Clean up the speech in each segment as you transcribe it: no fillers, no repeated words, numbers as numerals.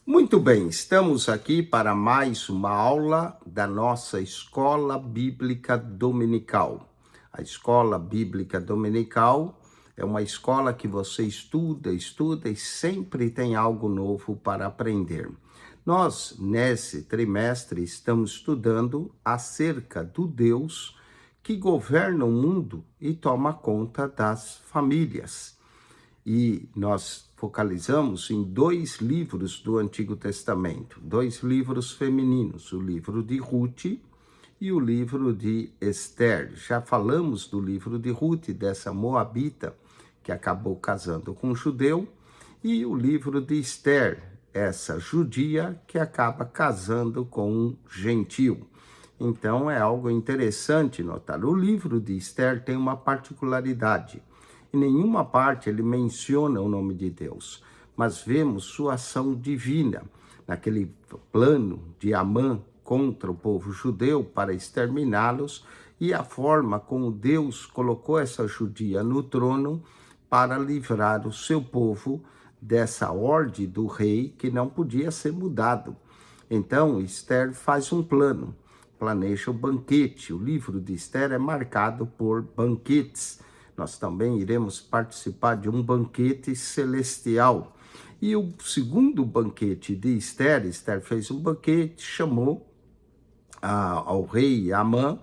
Muito bem, estamos aqui para mais uma aula da nossa Escola Bíblica Dominical. A Escola Bíblica Dominical é uma escola que você estuda e sempre tem algo novo para aprender. Nós, nesse trimestre, estamos estudando acerca do Deus que governa o mundo e toma conta das famílias. E nós focalizamos em dois livros do Antigo Testamento, dois livros femininos, o livro de Ruth e o livro de Esther. Já falamos do livro de Ruth, dessa moabita que acabou casando com um judeu, e o livro de Esther, essa judia que acaba casando com um gentil. Então é algo interessante notar. O livro de Esther tem uma particularidade. Em nenhuma parte ele menciona o nome de Deus, mas vemos sua ação divina naquele plano de Amã contra o povo judeu para exterminá-los e a forma como Deus colocou essa judia no trono para livrar o seu povo dessa ordem do rei que não podia ser mudado. Então, Esther faz um plano, planeja o banquete. O livro de Esther é marcado por banquetes. Nós também iremos participar de um banquete celestial. E o segundo banquete de Esther, Esther fez um banquete, chamou ao rei Amã,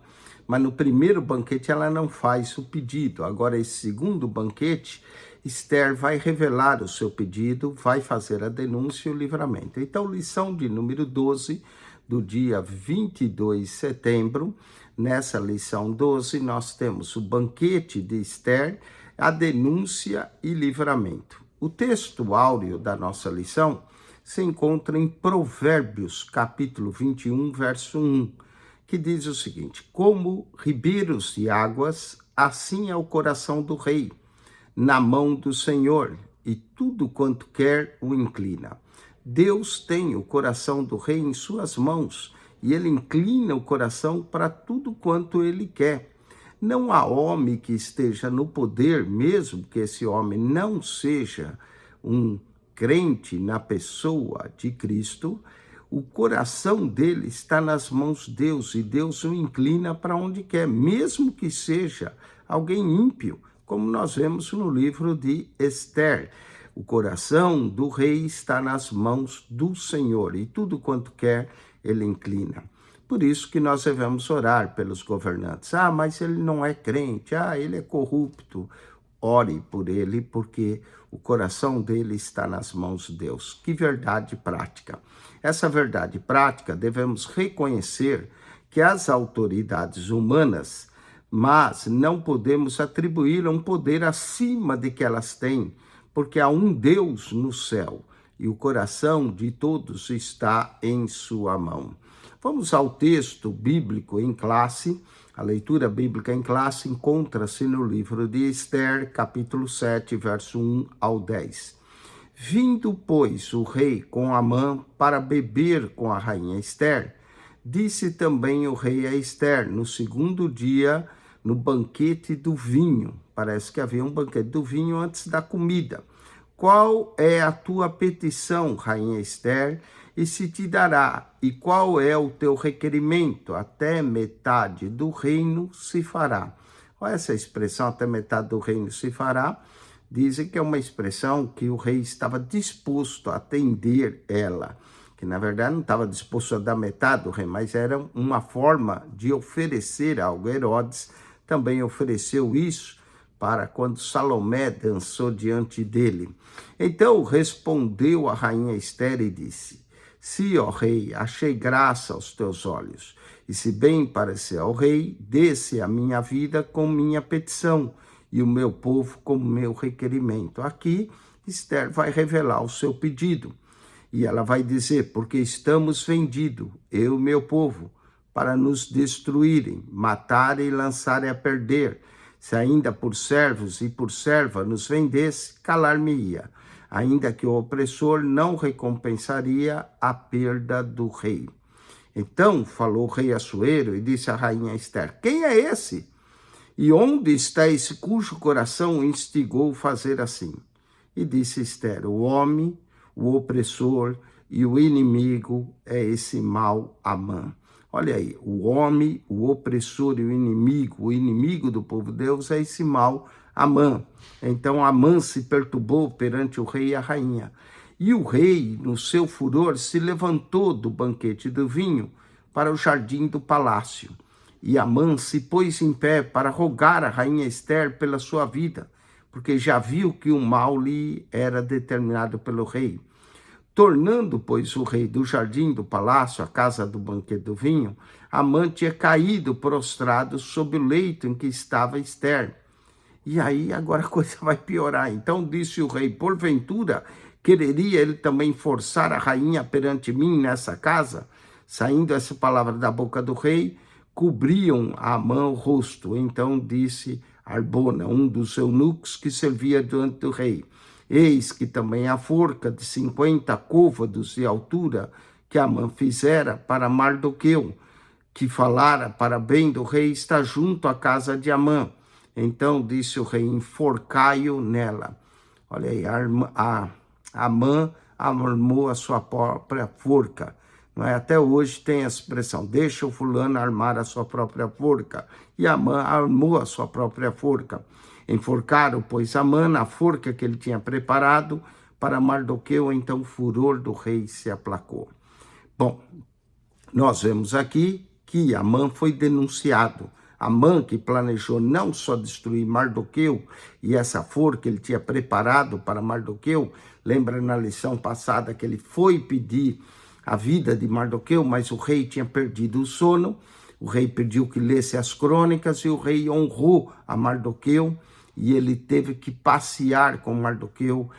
mas no primeiro banquete ela não faz o pedido. Agora, esse segundo banquete, Esther vai revelar o seu pedido, vai fazer a denúncia e o livramento. Então, lição de número 12, do dia 22 de setembro, nessa lição 12, nós temos o banquete de Esther, a denúncia e livramento. O texto áureo da nossa lição se encontra em Provérbios, capítulo 21, verso 1, que diz o seguinte: como ribeiros de águas, assim é o coração do rei, na mão do Senhor, e tudo quanto quer o inclina. Deus tem o coração do rei em suas mãos, e ele inclina o coração para tudo quanto ele quer. Não há homem que esteja no poder, mesmo que esse homem não seja um crente na pessoa de Cristo, o coração dele está nas mãos de Deus, e Deus o inclina para onde quer, mesmo que seja alguém ímpio, como nós vemos no livro de Esther. O coração do rei está nas mãos do Senhor, e tudo quanto quer, ele inclina. Por isso que nós devemos orar pelos governantes. Mas ele não é crente, ele é corrupto. Ore por ele, porque o coração dele está nas mãos de Deus. Que verdade prática. Essa verdade prática devemos reconhecer que as autoridades humanas, mas não podemos atribuir um poder acima de que elas têm, porque há um Deus no céu e o coração de todos está em sua mão. Vamos ao texto bíblico em classe. A leitura bíblica em classe encontra-se no livro de Esther, capítulo 7, verso 1 ao 10. Vindo, pois, o rei com Amã para beber com a rainha Esther, disse também o rei a Esther, no segundo dia, no banquete do vinho. Parece que havia um banquete do vinho antes da comida. Qual é a tua petição, rainha Esther, e se te dará? E qual é o teu requerimento? Até metade do reino se fará. Olha essa expressão, até metade do reino se fará. Dizem que é uma expressão que o rei estava disposto a atender ela, que na verdade não estava disposto a dar metade do reino, mas era uma forma de oferecer algo. Herodes também ofereceu isso para quando Salomé dançou diante dele. Então respondeu a rainha Esther e disse: se, ó rei, achei graça aos teus olhos, e se bem parecer ao rei, dê-se a minha vida com minha petição, e o meu povo com meu requerimento. Aqui, Esther vai revelar o seu pedido, e ela vai dizer: porque estamos vendidos, eu e meu povo, para nos destruírem, matarem e lançarem a perder. Se ainda por servos e por serva nos vendesse, calar-me-ia, ainda que o opressor não recompensaria a perda do rei. Então falou o rei Assuero e disse à rainha Esther: quem é esse? E onde está esse cujo coração instigou fazer assim? E disse Esther: o homem, o opressor, e o inimigo é esse mal Amã. Olha aí, o homem, o opressor e o inimigo do povo de Deus é esse mal Amã. Então Amã se perturbou perante o rei e a rainha. E o rei, no seu furor, se levantou do banquete do vinho para o jardim do palácio. E Amã se pôs em pé para rogar a rainha Ester pela sua vida, porque já viu que o mal lhe era determinado pelo rei. Tornando, pois, o rei do jardim do palácio, a casa do banquete do vinho, Amã tinha caído prostrado sob o leito em que estava Ester. E aí agora a coisa vai piorar. Então disse o rei, porventura, quereria ele também forçar a rainha perante mim nessa casa? Saindo essa palavra da boca do rei, cobriam a Amã o rosto. Então disse Arbona, um dos eunucos que servia diante do rei, eis que também a forca de 50 côvados de altura que Amã fizera para Mardoqueu, que falara para bem do rei, está junto à casa de Amã. Então disse o rei, enforcai-o nela. Olha aí, Amã armou a sua própria forca. Não é? Até hoje tem a expressão, deixa o fulano armar a sua própria forca. E Amã armou a sua própria forca. Enforcaram, pois, Amã na forca que ele tinha preparado para Mardoqueu, então o furor do rei se aplacou. Bom, nós vemos aqui que Amã foi denunciado. Amã, que planejou não só destruir Mardoqueu e essa forca que ele tinha preparado para Mardoqueu, lembra na lição passada que ele foi pedir a vida de Mardoqueu, mas o rei tinha perdido o sono, o rei pediu que lesse as crônicas e o rei honrou a Mardoqueu e ele teve que passear com Mardoqueu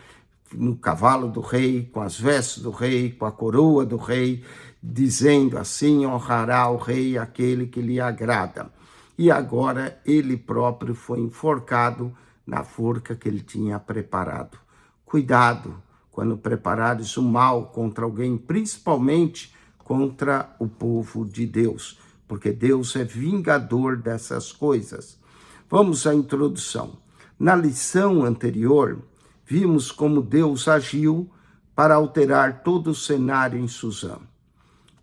no cavalo do rei, com as vestes do rei, com a coroa do rei, dizendo assim, honrará o rei aquele que lhe agrada. E agora ele próprio foi enforcado na forca que ele tinha preparado. Cuidado quando preparares o mal contra alguém, principalmente contra o povo de Deus, porque Deus é vingador dessas coisas. Vamos à introdução. Na lição anterior, vimos como Deus agiu para alterar todo o cenário em Susã.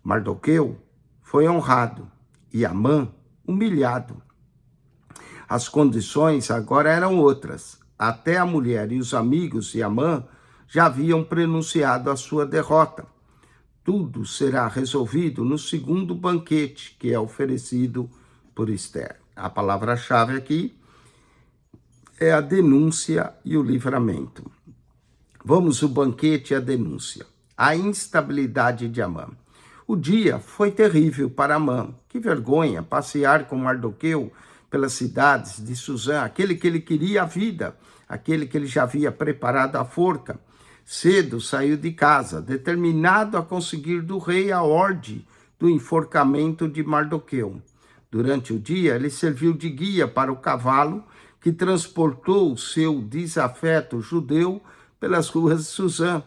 Mardoqueu foi honrado e Amã humilhado. As condições agora eram outras. Até a mulher e os amigos de Amã já haviam pronunciado a sua derrota. Tudo será resolvido no segundo banquete que é oferecido por Ester. A palavra-chave aqui é a denúncia e o livramento. Vamos ao banquete e a denúncia. A instabilidade de Amã. O dia foi terrível para Amã. Que vergonha passear com Mardoqueu pelas cidades de Susã, aquele que ele queria a vida, aquele que ele já havia preparado a forca. Cedo saiu de casa, determinado a conseguir do rei a ordem do enforcamento de Mardoqueu. Durante o dia, ele serviu de guia para o cavalo que transportou o seu desafeto judeu pelas ruas de Susã.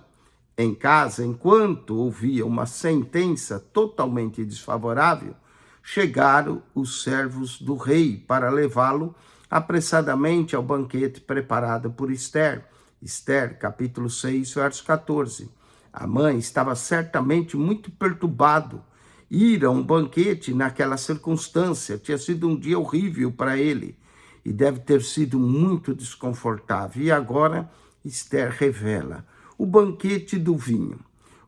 Em casa, enquanto ouvia uma sentença totalmente desfavorável, chegaram os servos do rei para levá-lo apressadamente ao banquete preparado por Ester. Ester, capítulo 6, verso 14. Amã estava certamente muito perturbado. Ir a um banquete naquela circunstância tinha sido um dia horrível para ele e deve ter sido muito desconfortável. E agora Ester revela o banquete do vinho.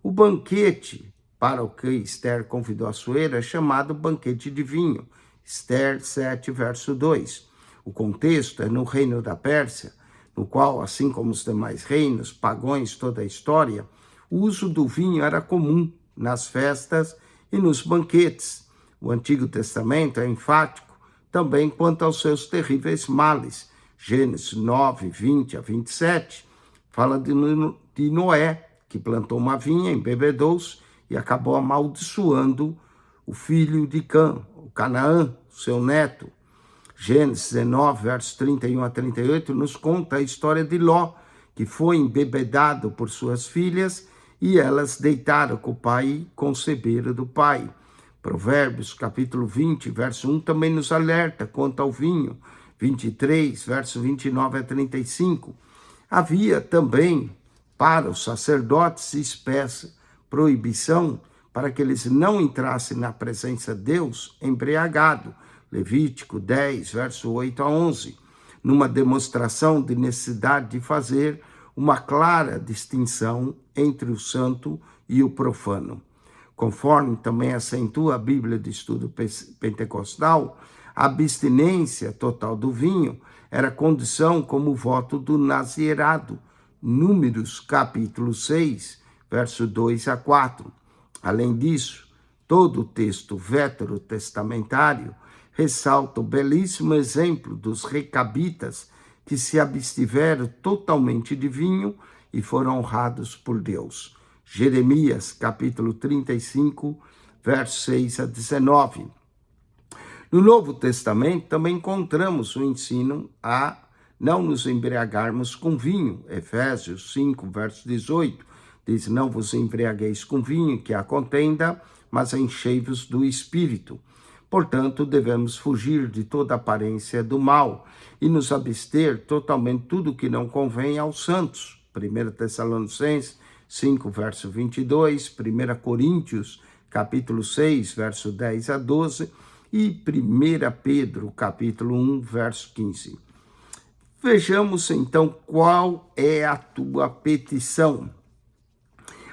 O banquete para o que Ester convidou a Asuero é chamado banquete de vinho. Ester 7, verso 2. O contexto é no reino da Pérsia, no qual, assim como os demais reinos pagãos toda a história, o uso do vinho era comum nas festas e nos banquetes. O Antigo Testamento é enfático também quanto aos seus terríveis males. Gênesis 9, 20 a 27, fala de Noé, que plantou uma vinha, embebedou-se e acabou amaldiçoando o filho de Cã, o Canaã, seu neto. Gênesis 19, versos 31 a 38, nos conta a história de Ló, que foi embebedado por suas filhas e elas deitaram com o pai e conceberam do pai. Provérbios, capítulo 20, verso 1, também nos alerta quanto ao vinho. 23, verso 29 a 35. Havia também para os sacerdotes espécie proibição para que eles não entrassem na presença de Deus embriagado. Levítico 10, verso 8 a 11. Numa demonstração de necessidade de fazer uma clara distinção entre o santo e o profano. Conforme também acentua a Bíblia de Estudo Pentecostal, a abstinência total do vinho era condição como voto do nazireado. Números capítulo 6, verso 2 a 4. Além disso, todo o texto veterotestamentário ressalta o belíssimo exemplo dos recabitas que se abstiveram totalmente de vinho e foram honrados por Deus. Jeremias, capítulo 35, versos 6 a 19. No Novo Testamento também encontramos o ensino a não nos embriagarmos com vinho. Efésios 5, verso 18, diz: não vos embriagueis com vinho, que há contenda, mas enchei-vos do Espírito. Portanto, devemos fugir de toda aparência do mal e nos abster totalmente tudo que não convém aos santos. 1 Tessalonicenses 5, verso 22, 1 Coríntios, capítulo 6, verso 10 a 12 e 1 Pedro, capítulo 1, verso 15. Vejamos então qual é a tua petição.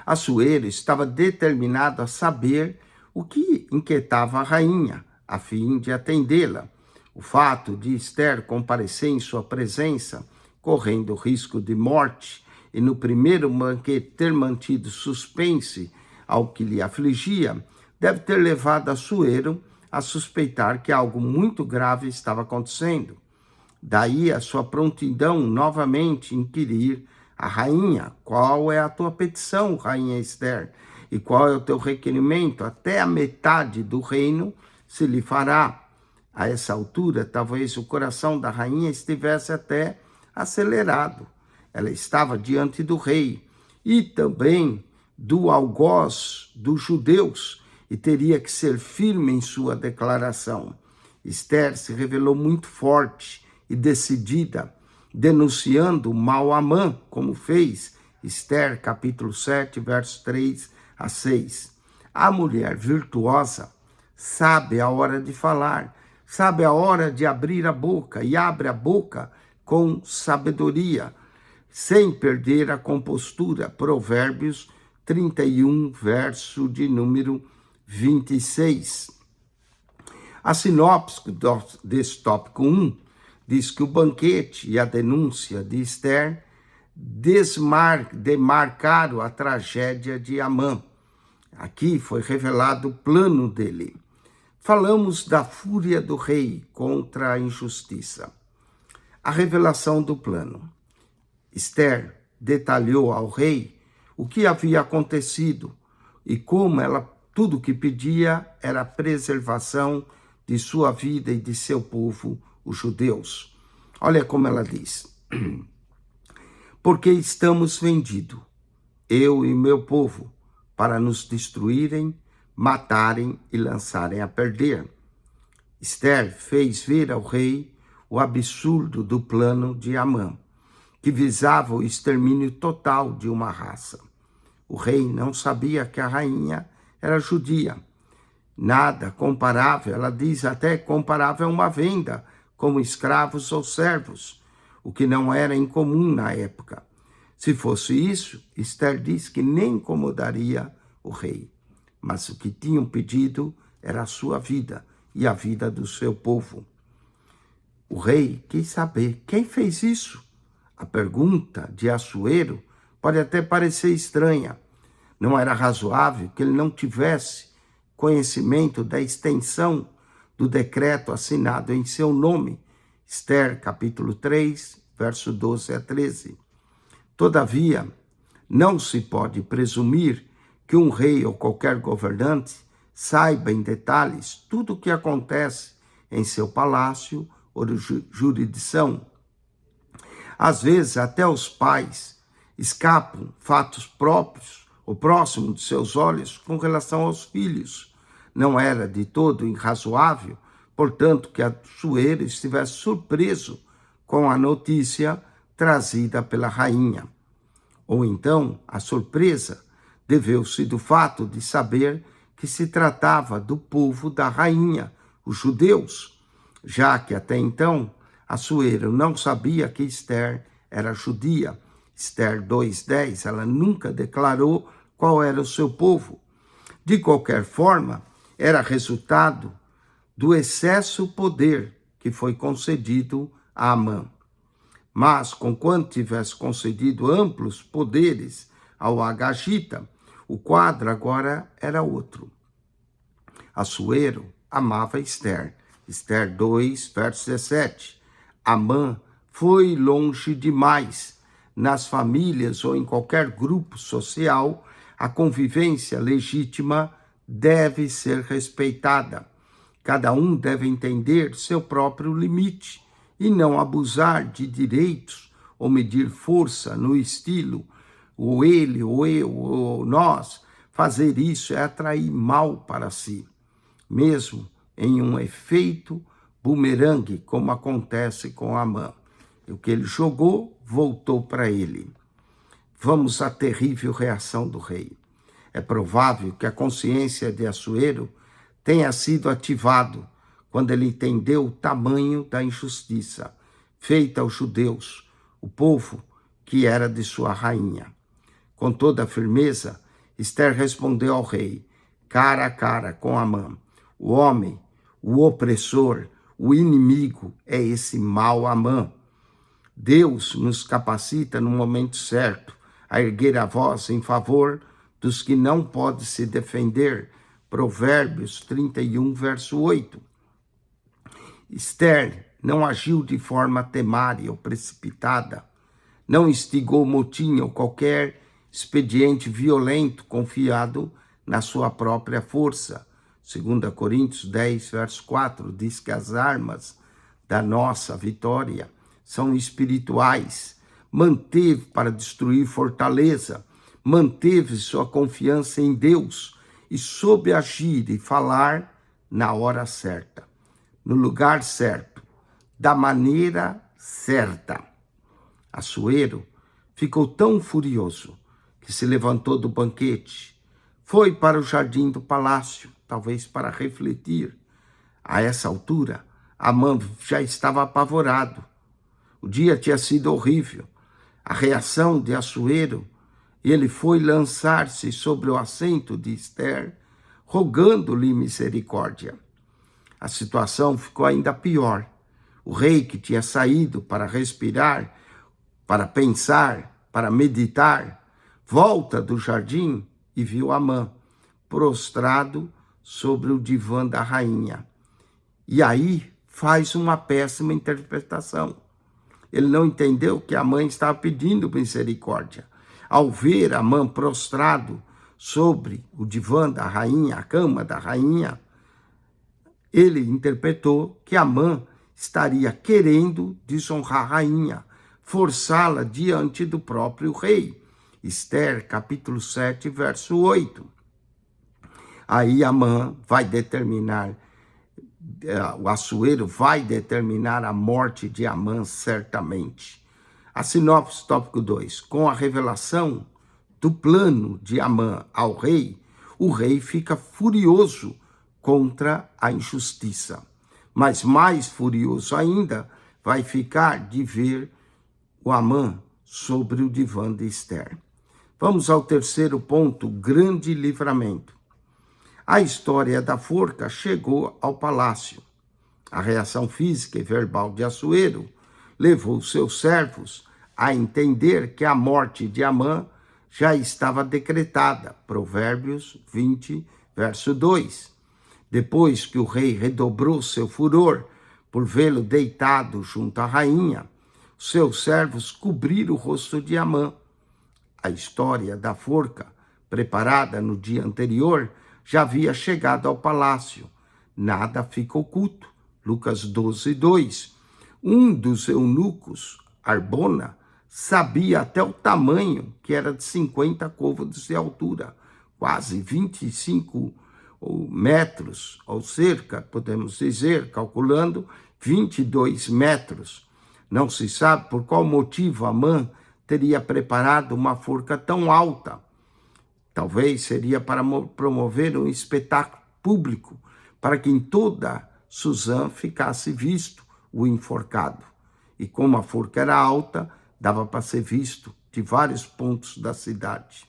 Assuero estava determinado a saber o que inquietava a rainha, a fim de atendê-la. O fato de Esther comparecer em sua presença, correndo risco de morte, e no primeiro banquete ter mantido suspense ao que lhe afligia, deve ter levado Assuero a suspeitar que algo muito grave estava acontecendo. Daí a sua prontidão novamente inquirir a rainha: qual é a tua petição, rainha Esther? E qual é o teu requerimento? Até a metade do reino se lhe fará. A essa altura, talvez o coração da rainha estivesse até acelerado. Ela estava diante do rei e também do algoz dos judeus e teria que ser firme em sua declaração. Esther se revelou muito forte e decidida, denunciando o mal Amã, como fez Esther, capítulo 7, versos 3 a 6. A mulher virtuosa sabe a hora de falar, sabe a hora de abrir a boca e abre a boca com sabedoria, sem perder a compostura. Provérbios 31, verso de número 26. A sinopse desse tópico 1 diz que o banquete e a denúncia de Esther demarcaram a tragédia de Amã. Aqui foi revelado o plano dele. Falamos da fúria do rei contra a injustiça. A revelação do plano. Esther detalhou ao rei o que havia acontecido e como tudo o que pedia era a preservação de sua vida e de seu povo, os judeus. Olha como ela diz: porque estamos vendidos, eu e meu povo, para nos destruírem, matarem e lançarem a perder. Esther fez ver ao rei o absurdo do plano de Amã, que visava o extermínio total de uma raça. O rei não sabia que a rainha era judia. Nada comparável, ela diz até comparável a uma venda, como escravos ou servos, o que não era incomum na época. Se fosse isso, Esther diz que nem incomodaria o rei. Mas o que tinham pedido era a sua vida e a vida do seu povo. O rei quis saber quem fez isso. A pergunta de Assuero pode até parecer estranha. Não era razoável que ele não tivesse conhecimento da extensão do decreto assinado em seu nome. Esther, capítulo 3, verso 12 a 13. Todavia, não se pode presumir que um rei ou qualquer governante saiba em detalhes tudo o que acontece em seu palácio ou jurisdição. Às vezes, até os pais escapam fatos próprios ou próximos de seus olhos com relação aos filhos. Não era de todo irrazoável, portanto, que Assuero estivesse surpreso com a notícia trazida pela rainha. Ou então, a surpresa deveu-se do fato de saber que se tratava do povo da rainha, os judeus, já que até então Assuero não sabia que Esther era judia. Esther 2:10, ela nunca declarou qual era o seu povo. De qualquer forma, era resultado do excesso poder que foi concedido a Amã. Mas, conquanto tivesse concedido amplos poderes ao Agagita, o quadro agora era outro. Assuero amava Esther. Esther 2, verso 17. Amã foi longe demais. Nas famílias ou em qualquer grupo social, a convivência legítima deve ser respeitada. Cada um deve entender seu próprio limite e não abusar de direitos ou medir força no estilo ou ele, ou eu, ou nós. Fazer isso é atrair mal para si, mesmo em um efeito bumerangue, como acontece com Amã. O que ele jogou, voltou para ele. Vamos à terrível reação do rei. É provável que a consciência de Assuero tenha sido ativado quando ele entendeu o tamanho da injustiça feita aos judeus, o povo que era de sua rainha. Com toda a firmeza, Esther respondeu ao rei, cara a cara com Amã. O homem, o opressor, o inimigo é esse mau Amã. Deus nos capacita no momento certo a erguer a voz em favor dos que não podem se defender. Provérbios 31, verso 8. Esther não agiu de forma temária ou precipitada, não instigou motim ou qualquer expediente violento confiado na sua própria força. 2 Coríntios 10, verso 4, diz que as armas da nossa vitória são espirituais. Manteve para destruir fortaleza, manteve sua confiança em Deus e soube agir e falar na hora certa, no lugar certo, da maneira certa. Assuero ficou tão furioso que se levantou do banquete, foi para o jardim do palácio, talvez para refletir. A essa altura, Amã já estava apavorado. O dia tinha sido horrível. A reação de Assuero, ele foi lançar-se sobre o assento de Esther, rogando-lhe misericórdia. A situação ficou ainda pior. O rei, que tinha saído para respirar, para pensar, para meditar, volta do jardim e viu Amã prostrado sobre o divã da rainha. E aí faz uma péssima interpretação. Ele não entendeu que a mãe estava pedindo misericórdia. Ao ver Amã prostrado sobre o divã da rainha, a cama da rainha, ele interpretou que Amã estaria querendo desonrar a rainha, forçá-la diante do próprio rei. Esther, capítulo 7, verso 8. Aí Amã vai determinar, o Assuero vai determinar a morte de Amã certamente. A sinopse, tópico 2. Com a revelação do plano de Amã ao rei, o rei fica furioso contra a injustiça. Mas mais furioso ainda vai ficar de ver o Amã sobre o divã de Esther. Vamos ao terceiro ponto, grande livramento. A história da forca chegou ao palácio. A reação física e verbal de Assuero levou seus servos a entender que a morte de Amã já estava decretada. Provérbios 20, verso 2. Depois que o rei redobrou seu furor por vê-lo deitado junto à rainha, seus servos cobriram o rosto de Amã. A história da forca, preparada no dia anterior, já havia chegado ao palácio. Nada fica oculto. Lucas 12, 2. Um dos eunucos, Arbona, sabia até o tamanho, que era de 50 côvados de altura, quase 25 metros, ou cerca, podemos dizer, calculando, 22 metros. Não se sabe por qual motivo Amã teria preparado uma forca tão alta. Talvez seria para promover um espetáculo público, para que em toda Suzã ficasse visto o enforcado. E como a forca era alta, dava para ser visto de vários pontos da cidade.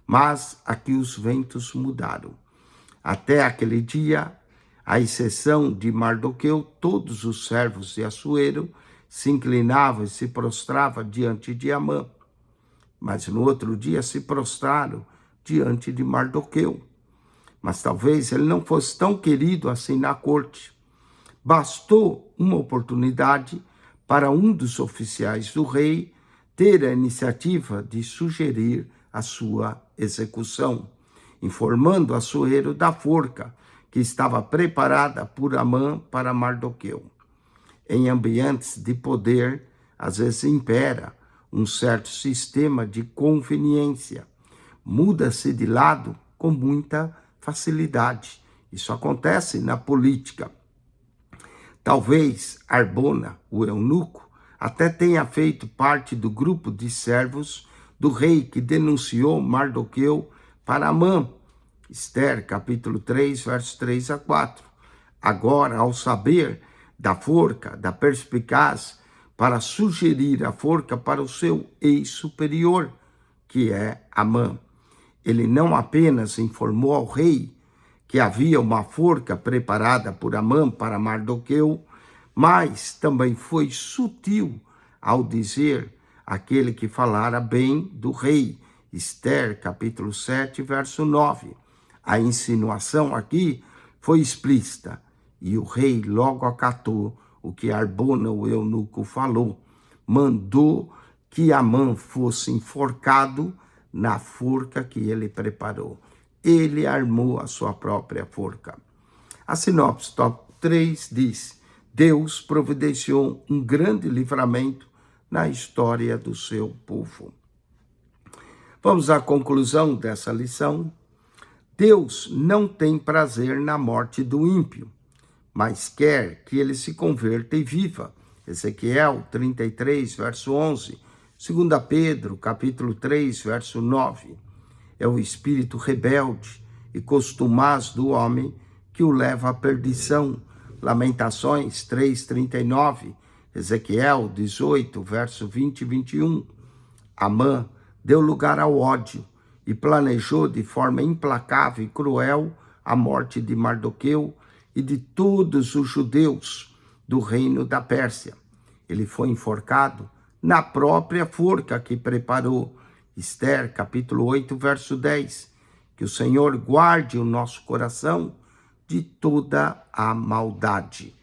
Mas aqui os ventos mudaram. Até aquele dia, à exceção de Mardoqueu, todos os servos de Assuero se inclinavam e se prostravam diante de Amã. Mas no outro dia se prostraram diante de Mardoqueu. Mas talvez ele não fosse tão querido assim na corte. Bastou uma oportunidade para um dos oficiais do rei ter a iniciativa de sugerir a sua execução, informando Assuero da forca que estava preparada por Amã para Mardoqueu. Em ambientes de poder, às vezes impera um certo sistema de conveniência. Muda-se de lado com muita facilidade. Isso acontece na política. Talvez Arbona, o eunuco, até tenha feito parte do grupo de servos do rei que denunciou Mardoqueu para Amã. Esther, capítulo 3, versos 3 a 4. Agora, ao saber da forca, da perspicaz, para sugerir a forca para o seu ex-superior, que é Amã. Ele não apenas informou ao rei que havia uma forca preparada por Amã para Mardoqueu, mas também foi sutil ao dizer aquele que falara bem do rei. Esther, capítulo 7, verso 9. A insinuação aqui foi explícita, e o rei logo acatou o que Arbona, o eunuco, falou. Mandou que Amã fosse enforcado na forca que ele preparou. Ele armou a sua própria forca. A sinopse top 3 diz: Deus providenciou um grande livramento na história do seu povo. Vamos à conclusão dessa lição. Deus não tem prazer na morte do ímpio, mas quer que ele se converta e viva. Ezequiel 33, verso 11. 2 Pedro, capítulo 3, verso 9. É o espírito rebelde e costumaz do homem que o leva à perdição. Lamentações 3:39, Ezequiel 18, verso 20 e 21. Amã deu lugar ao ódio e planejou de forma implacável e cruel a morte de Mardoqueu e de todos os judeus do reino da Pérsia. Ele foi enforcado na própria forca que preparou. Esther, capítulo 8, verso 10. Que o Senhor guarde o nosso coração de toda a maldade.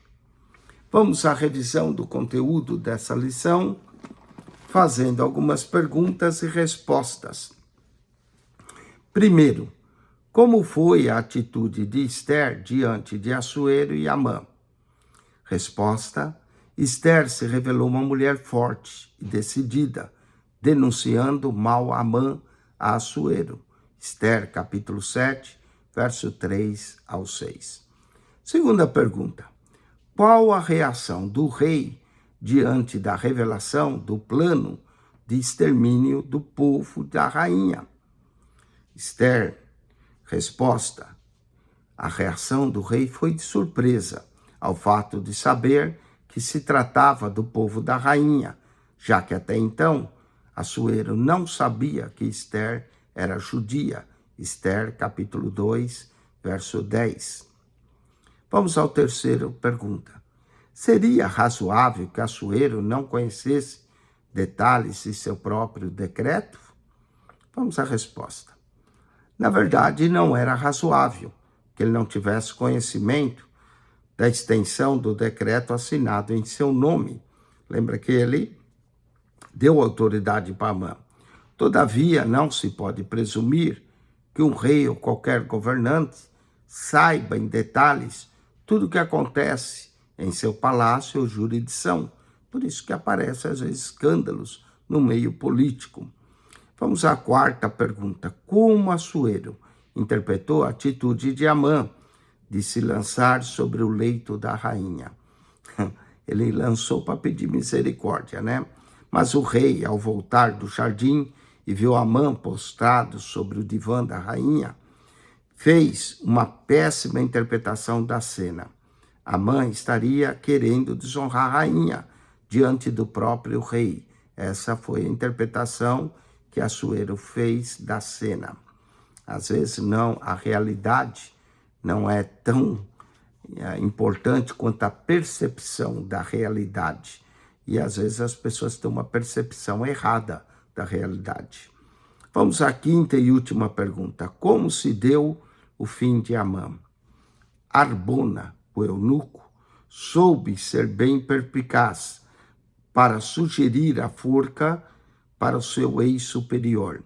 Vamos à revisão do conteúdo dessa lição, fazendo algumas perguntas e respostas. Primeiro, como foi a atitude de Esther diante de Assuero e Amã? Resposta: Esther se revelou uma mulher forte e decidida, denunciando mal Amã a Assuero. Esther, capítulo 7, verso 3 ao 6. Segunda pergunta: qual a reação do rei diante da revelação do plano de extermínio do povo da rainha? Esther, resposta: a reação do rei foi de surpresa ao fato de saber que se tratava do povo da rainha, já que até então Assuero não sabia que Esther era judia. Esther, capítulo 2, verso 10. Vamos ao terceiro pergunta. Seria razoável que Assuero não conhecesse detalhes de seu próprio decreto? Vamos à resposta. Na verdade, não era razoável que ele não tivesse conhecimento da extensão do decreto assinado em seu nome. Lembra que ele deu autoridade para Amã. Todavia, não se pode presumir que um rei ou qualquer governante saiba em detalhes tudo o que acontece em seu palácio ou jurisdição. Por isso que aparecem, às vezes, escândalos no meio político. Vamos à quarta pergunta. Como Assuero interpretou a atitude de Amã de se lançar sobre o leito da rainha? Ele lançou para pedir misericórdia, né? Mas o rei, ao voltar do jardim, e viu Amã postrado sobre o divã da rainha, fez uma péssima interpretação da cena. Amã estaria querendo desonrar a rainha diante do próprio rei. Essa foi a interpretação que Assuero fez da cena. Às vezes não, a realidade não é tão importante quanto a percepção da realidade. E às vezes as pessoas têm uma percepção errada da realidade. Vamos à quinta e última pergunta. Como se deu o fim de Amã? Arbona, o eunuco, soube ser bem perspicaz para sugerir a forca para o seu ex-superior.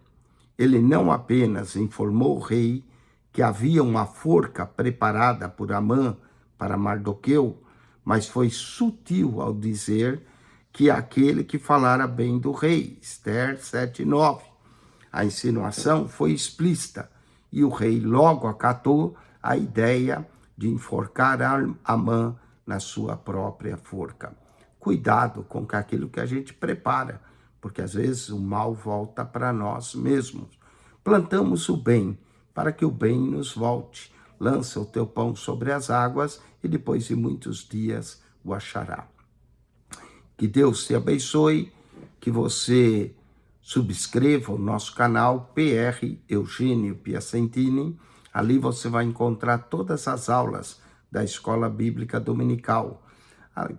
Ele não apenas informou o rei que havia uma forca preparada por Amã para Mardoqueu, mas foi sutil ao dizer que aquele que falara bem do rei, Ester 7:9. A insinuação foi explícita e o rei logo acatou a ideia de enforcar Amã na sua própria forca. Cuidado com aquilo que a gente prepara, porque às vezes o mal volta para nós mesmos. Plantamos o bem para que o bem nos volte. Lança o teu pão sobre as águas e depois de muitos dias o achará. Que Deus te abençoe, que você subscreva o nosso canal PR Eugênio Piacentini. Ali você vai encontrar todas as aulas da Escola Bíblica Dominical.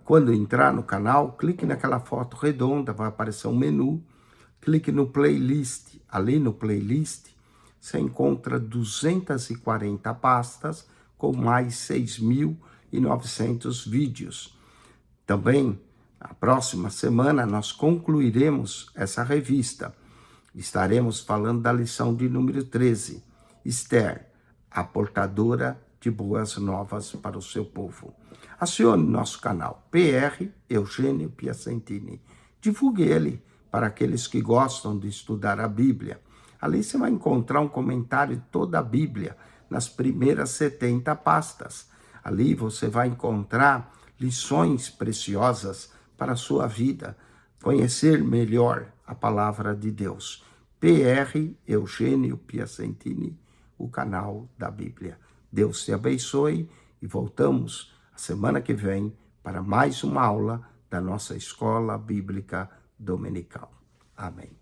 Quando entrar no canal, clique naquela foto redonda, vai aparecer um menu. Clique no playlist. Ali no playlist você encontra 240 pastas com mais 6.900 vídeos. Também, a próxima semana, nós concluiremos essa revista. Estaremos falando da lição de número 13. Ester, a portadora de boas novas para o seu povo. Acione nosso canal PR Eugênio Piacentini. Divulgue ele para aqueles que gostam de estudar a Bíblia. Ali você vai encontrar um comentário de toda a Bíblia, nas primeiras 70 pastas. Ali você vai encontrar lições preciosas para a sua vida, conhecer melhor a palavra de Deus. PR Eugênio Piacentini, o canal da Bíblia. Deus te abençoe e voltamos a semana que vem para mais uma aula da nossa Escola Bíblica Dominical. Amém.